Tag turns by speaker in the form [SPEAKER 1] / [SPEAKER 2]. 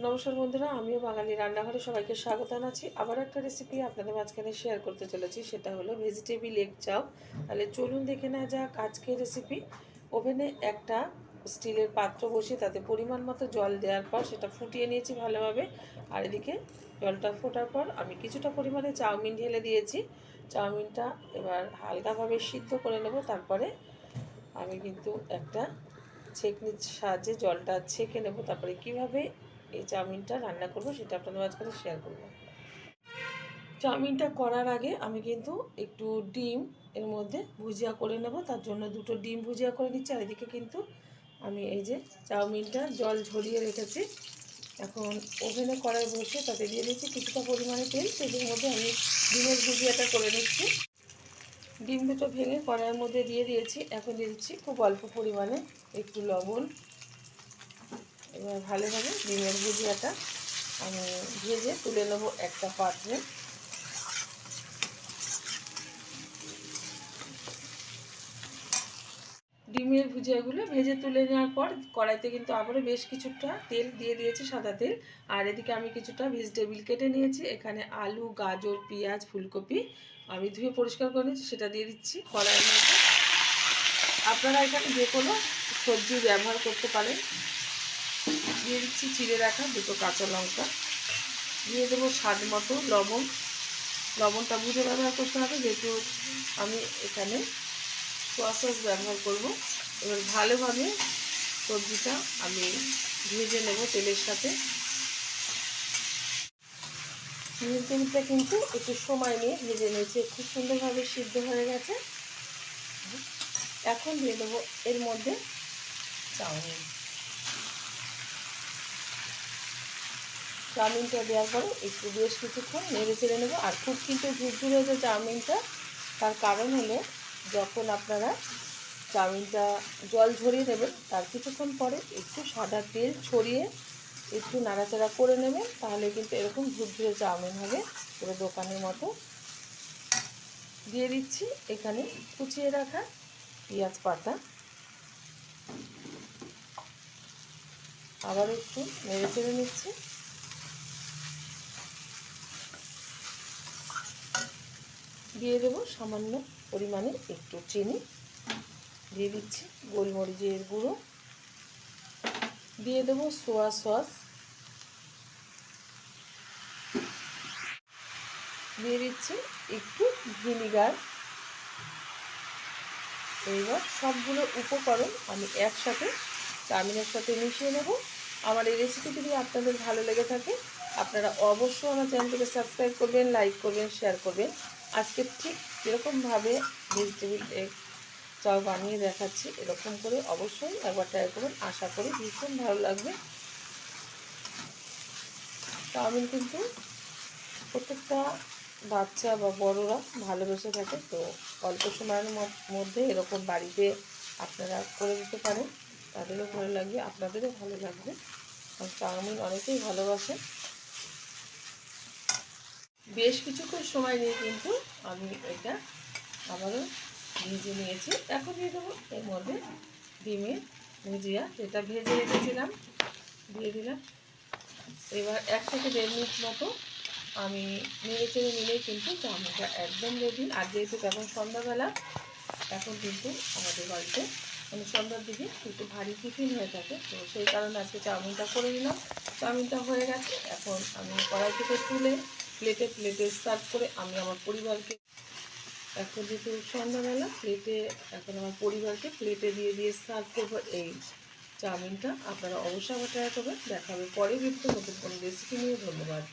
[SPEAKER 1] নমস্কার বন্ধুরা, আমিও বাঙালি রান্নাঘরে সবাইকে স্বাগত জানাচ্ছি। আবার একটা রেসিপি আপনাদের মাঝখানে শেয়ার করতে চলেছি, সেটা হলো ভেজিটেবিল এগ চাও। তাহলে চলুন দেখে নেওয়া যাক আজকের রেসিপি। ওভেনে একটা স্টিলের পাত্র বসিয়ে তাতে পরিমাণ মতো জল দেওয়ার পর সেটা ফুটিয়ে নিয়েছি ভালোভাবে। আর এদিকে জলটা ফোটার পর আমি কিছুটা পরিমাণে চাউমিন ঢেলে দিয়েছি। চাউমিনটা এবার হালকাভাবে সিদ্ধ করে নেব। তারপরে আমি কিন্তু একটা ছেঁকনির সাহায্যে জলটা ছেঁকে নেব। তারপরে কিভাবে এই চাউমিনটা রান্না করব সেটা আপনাদের মাঝখানে শেয়ার করব। চাউমিনটা করার আগে আমি কিন্তু একটু ডিম এর মধ্যে ভুজিয়া করে নেব। তার জন্য দুটো ডিম ভুজিয়া করে নিচ্ছি। আর এদিকে কিন্তু আমি এই যে চাউমিনটা জল ঝরিয়ে রেখেছি। এখন ওভেনে কড়াই বসে তাতে দিয়ে দিচ্ছি কিছুটা পরিমাণে তেল। তেলের মধ্যে আমি ডিমের ভুজিয়াটা করে নিচ্ছি। ডিম দুটো ভেঙে কড়াইয়ের মধ্যে দিয়ে দিয়েছি। এখন দিয়ে দিচ্ছি খুব অল্প পরিমাণে একটু লবণ। এবার ভালোভাবে ডিমের ভুজিয়াটা আমি ভেজে তুলে নেব একটা পাত্রে। ডিমের ভুজিয়াগুলো ভেজে তুলে নেওয়ার পর কড়াইতে কিন্তু আবারও বেশ কিছুটা তেল দিয়ে দিয়েছি, সাদা তেল। আর এদিকে আমি কিছুটা ভেজিটেবিল কেটে নিয়েছি। এখানে আলু, গাজর, পেঁয়াজ, ফুলকপি আমি ধুয়ে পরিষ্কার করে নিয়েছি, সেটা দিয়ে দিচ্ছি কড়াইয়ের মধ্যে। আপনারা এখানে যে কোনো সবজি ব্যবহার করতে পারেন। দিয়ে দিচ্ছি চিড়ে রাখা দুটো কাঁচা লঙ্কা। দিয়ে দেবো স্বাদ মতো লবণ। লবণটা বুঝে ব্যবহার করতে হবে, যেহেতু আমি এখানে সোয়া সস ব্যবহার করব। এবার ভালোভাবে সবজিটা আমি ভেজে নেব তেলের সাথে। ভেজিটেবিলটা কিন্তু একটু সময় নিয়ে ভেজে নিয়েছি, খুব সুন্দরভাবে সিদ্ধ হয়ে গেছে। এখন দিয়ে দেবো এর মধ্যে চাউমিন। চাউমিনটা দেওয়ার পরে একটু বেশ কিছুক্ষণ নেড়ে চেড়ে নেবো। আর খুব কিন্তু ঝুরঝুরে যে চাউমিনটা, তার কারণ হলো যখন আপনারা চাউমিনটা জল ঝরিয়ে নেবেন তার কিছুক্ষণ পরে একটু সাদা তেল ছড়িয়ে একটু নাড়াচাড়া করে নেবেন, তাহলে কিন্তু এরকম ঝুরঝুরে চাউমিন হবে পুরো দোকানের মতো। দিয়ে দিচ্ছি এখানে কুচিয়ে রাখা পেঁয়াজ পাতা। আবার একটু নেড়ে চেড়ে নিচ্ছি। দিয়ে দেবো সামান্য পরিমাণে একটু চিনি। দিয়ে দিচ্ছি গোলমরিচের গুঁড়ো। দিয়ে দেবো সোয়া সস। দিয়ে দিচ্ছি একটু ভিনিগার। এইবার সবগুলো উপকরণ আমি একসাথে চাউমিনের সাথে মিশিয়ে নেব। আমার এই রেসিপিটি যদি আপনাদের ভালো লেগে থাকে, আপনারা অবশ্যই আমার চ্যানেলটিকে সাবস্ক্রাইব করবেন, লাইক করবেন, শেয়ার করবেন। আজকে ঠিক যেরকমভাবে ভেজিটেবিল এগ চাও বানিয়ে দেখাচ্ছি, এরকম করে অবশ্যই একবার ট্রাই করুন। আশা করি ভীষণ ভালো লাগবে। চাউমিন কিন্তু প্রত্যেকটা বাচ্চা বা বড়রা ভালোবেসে থাকে, তো অল্প সময়ের মধ্যে এরকম বাড়িতে আপনারা করে দিতে পারেন। তাদেরও ভালো লাগবে, আপনাদেরও ভালো লাগবে, কারণ চাউমিন অনেকেই ভালোবাসে। বেশ কিছুক্ষণ সময় নিয়ে কিন্তু আমি এটা আবারও ভেজে নিয়েছি। এখন দিয়ে দেবো এর মধ্যে ডিমের ভুজিয়া, যেটা ভেজে রেখেছিলাম, দিয়ে দিলাম। এবার 1 থেকে 1.5 মিনিট মতো আমি নেড়ে চেড়ে নিলেই কিন্তু চাউমিনটা একদম রেডি। আর যেহেতু এখন সন্ধ্যাবেলা, এখন কিন্তু আমাদের বাড়িতে মানে সন্ধ্যার দিকে একটু ভারী টিফিন হয়ে থাকে, তো সেই কারণে আজকে চাউমিনটা করে নিলাম। চাউমিনটা হয়ে গেছে, এখন আমি কড়াই থেকে তুলে প্লেটে সার্ভ করে আমি আমার পরিবারকে, এখন যেহেতু সন্ধ্যাবেলা, এখন আমার পরিবারকে প্লেটে দিয়ে সার্ভ করবো এই চাউমিনটা। আপনারা অবশ্যই আমার ট্রাই করবেন। দেখা হবে পরে ভিডিওতে নতুন কোনো রেসিপি নিয়ে। ধন্যবাদ।